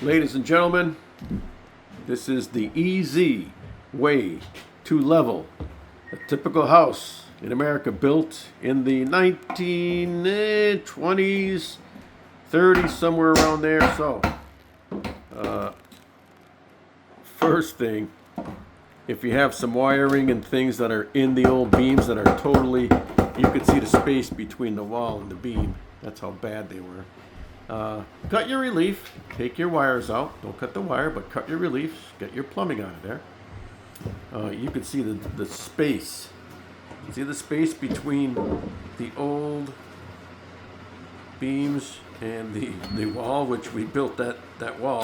Ladies and gentlemen, this is the easy way to level a typical house in America built in the 1920s, 30s, somewhere around there. So, first thing, if you have some wiring and things that are in the old beams that are totally, you could see the space between the wall and the beam. That's how bad they were. Cut your relief, take your wires out. Don't cut the wire, but cut your reliefs. Get your plumbing out of there. You can see the space. See the space between the old beams and the wall, which we built that wall.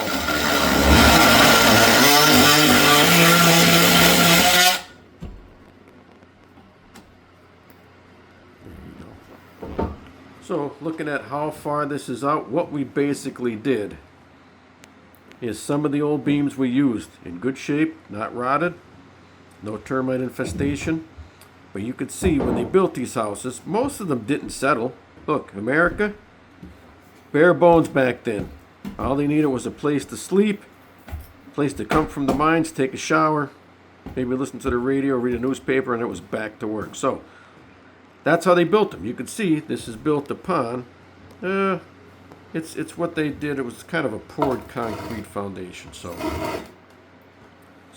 So, looking at how far this is out, what we basically did is some of the old beams we used in good shape, not rotted, no termite infestation. But you could see when they built these houses, most of them didn't settle. Look, America, bare bones back then. All they needed was a place to sleep, a place to come from the mines, take a shower, maybe listen to the radio, read a newspaper, and it was back to work. So, that's how they built them. You can see this is built upon, it's what they did. It was kind of a poured concrete foundation. So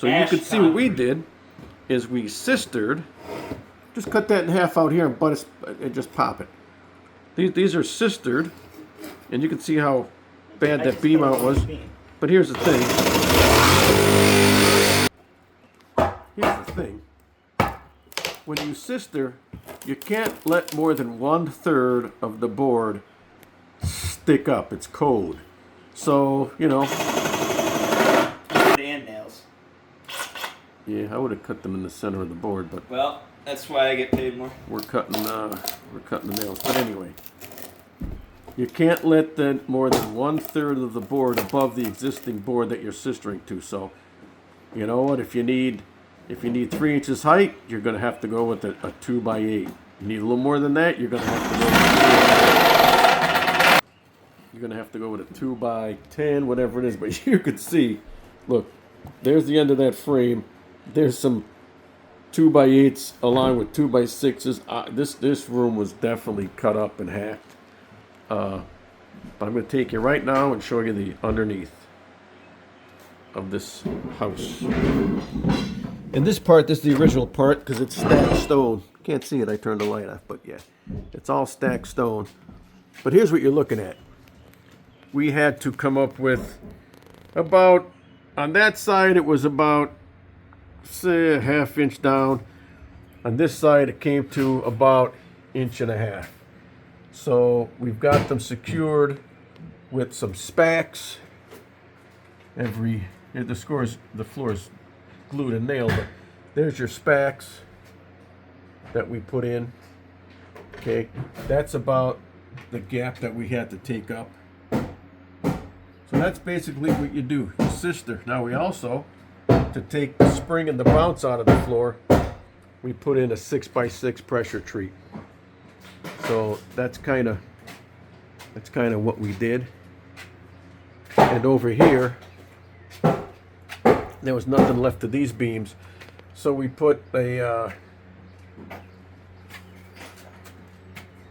you can see what we did is we sistered. Just cut that in half out here and and just pop it. These are sistered, and you can see how bad that beam out was. But here's the thing. When you sister, you can't let more than 1/3 of the board stick up. It's code. So, you know. And nails. Yeah, I would have cut them in the center of the board, but. Well, that's why I get paid more. We're cutting the nails. But anyway, you can't let more than 1/3 of the board above the existing board that you're sistering to. So, you know what? If you need 3 inches height, you're going to have to go with a 2x8. You need a little more than that, you're going to have to go with a 2x10, whatever it is. But you could see, look, there's the end of that frame. There's some 2x8s along with 2x6s. This room was definitely cut up and hacked. But I'm going to take you right now and show you the underneath of this house. And this is the original part because it's stacked stone. Can't see it, I turned the light off, but yeah, it's all stacked stone. But here's what you're looking at. We had to come up with about, on that side it was about, say, a 1/2 inch down. On this side it came to about 1.5 inches. So we've got them secured with some spacks. The floor is glued and nailed, but there's your spacks that we put in. Okay, that's about the gap that we had to take up. So that's basically what you do. You sister. Now we also, to take the spring and the bounce out of the floor, we put in a 6x6 pressure treat. So that's kind of what we did. And over here, there was nothing left of these beams, so we put a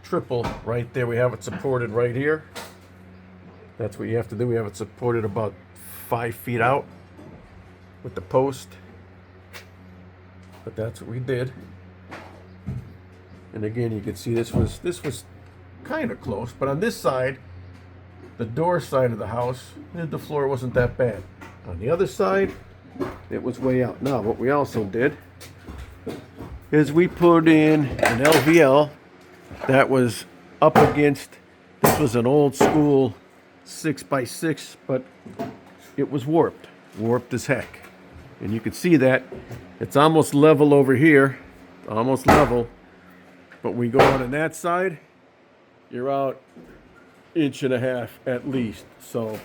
triple right there. We have it supported right here. That's what you have to do. We have it supported about 5 feet out with the post. But that's what we did. And again, you can see this was kind of close, but on this side, the door side of the house, the floor wasn't that bad. On the other side, it was way out. Now, what we also did is we put in an LVL that was up against, this was an old school 6x6, but it was warped as heck. And you can see that it's almost level over here, almost level. But when you go on that side, you're out 1.5 inches at least. So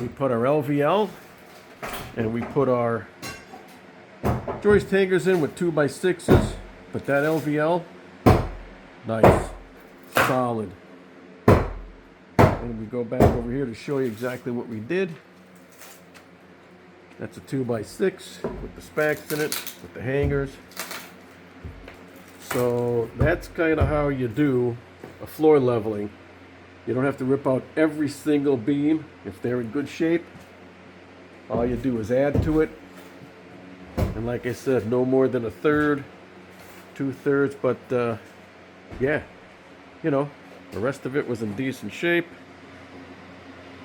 we put our LVL and we put our joist hangers in with 2x6s. But that LVL, nice, solid. And we go back over here to show you exactly what we did. That's a 2x6 with the spacks in it, with the hangers. So that's kind of how you do a floor leveling. You don't have to rip out every single beam if they're in good shape. All you do is add to it. And like I said, no more than a third, 2/3, but yeah, you know, the rest of it was in decent shape.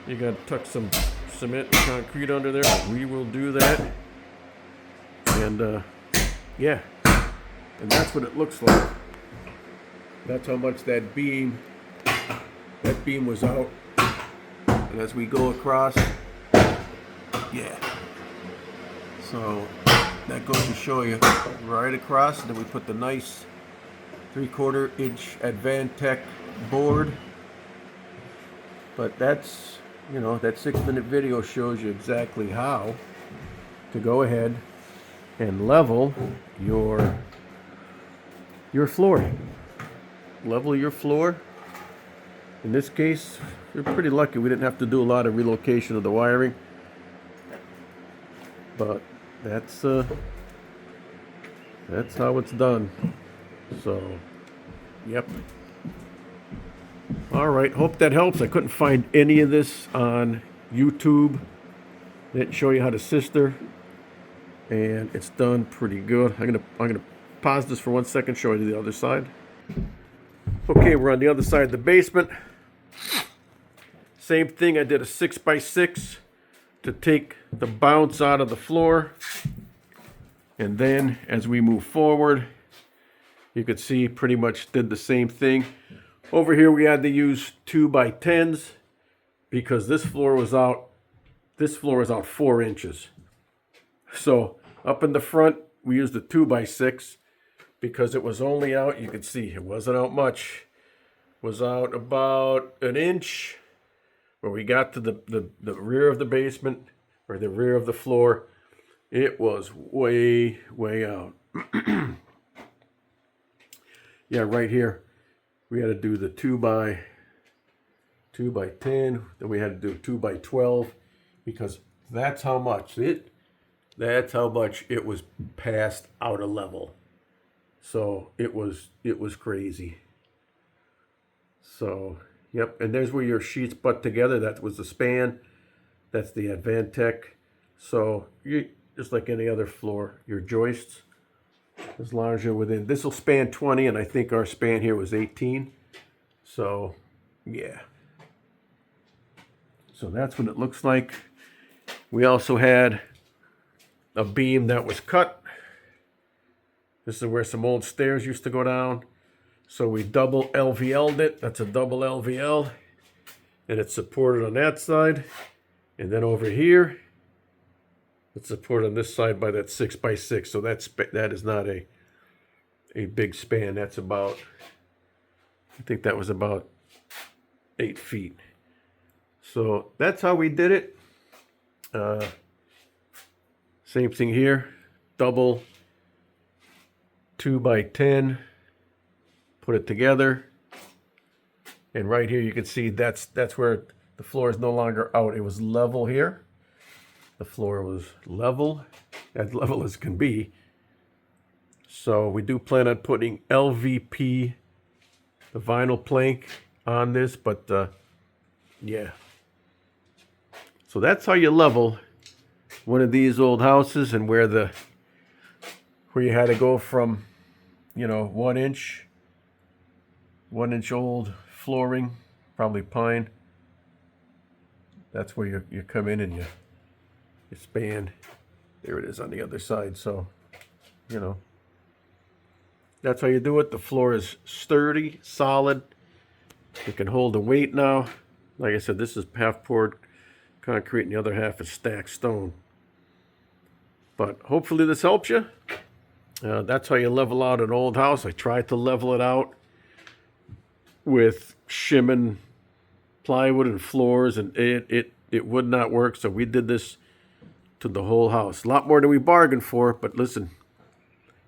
You got to tuck some cement and concrete under there. We will do that. And yeah, and that's what it looks like. That's how much that beam was out. And as we go across, yeah. So that goes to show you right across. And then we put the nice 3/4 inch Advantech board. But that's, you know, that 6-minute video shows you exactly how to go ahead and level your floor. Level your floor. In this case, we're pretty lucky we didn't have to do a lot of relocation of the wiring. But that's how it's done. So, yep. All right, hope that helps. I couldn't find any of this on YouTube. Didn't show you how to sister, and it's done pretty good. I'm gonna pause this for 1 second, show you the other side. Okay, we're on the other side of the basement. Same thing. I did a 6x6 to take the bounce out of the floor, and then as we move forward, you could see pretty much did the same thing. Over here we had to use 2x10s because this floor was out 4 inches. So up in the front we used a 2x6 because it was only out, you could see it wasn't out much. It was out about an inch where we got to the rear of the basement, or the rear of the floor. It was way out. Yeah, right here we had to do the 2x10, then we had to do 2x12 because that's how much it was passed out of level. So it was crazy. So yep, and there's where your sheets butt together. That was the span. That's the Advantech. So you just like any other floor, your joists, as long as you're within. This will span 20, and I think our span here was 18. So yeah. So that's what it looks like. We also had a beam that was cut. This is where some old stairs used to go down. So we double LVL'd it. That's a double LVL. And it's supported on that side. And then over here, it's supported on this side by that 6x6. So that is not a big span. That's about, I think that was about 8 feet. So that's how we did it. Same thing here. Double 2x10. Put it together. And right here you can see that's where the floor is no longer out. It was level here. The floor was level, as level as can be. So we do plan on putting LVP, the vinyl plank, on this, but yeah. So that's how you level one of these old houses, and where you had to go from, you know, 1 inch old flooring, probably pine. That's where you come in and you span. There it is on the other side. So, you know, that's how you do it. The floor is sturdy, solid. It can hold the weight now. Like I said, this is half poured concrete and the other half is stacked stone. But hopefully this helps you. That's how you level out an old house. I tried to level it out with shimming plywood and floors, and it would not work. So we did this to the whole house. A lot more than we bargained for, but listen,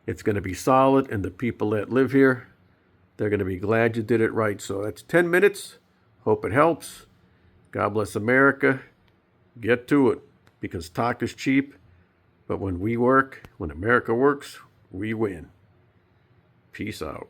it's going to be solid, and the people that live here, they're going to be glad you did it right. So that's 10 minutes. Hope it helps. God bless America. Get to it, because talk is cheap, but when we work, when America works, we win. Peace out.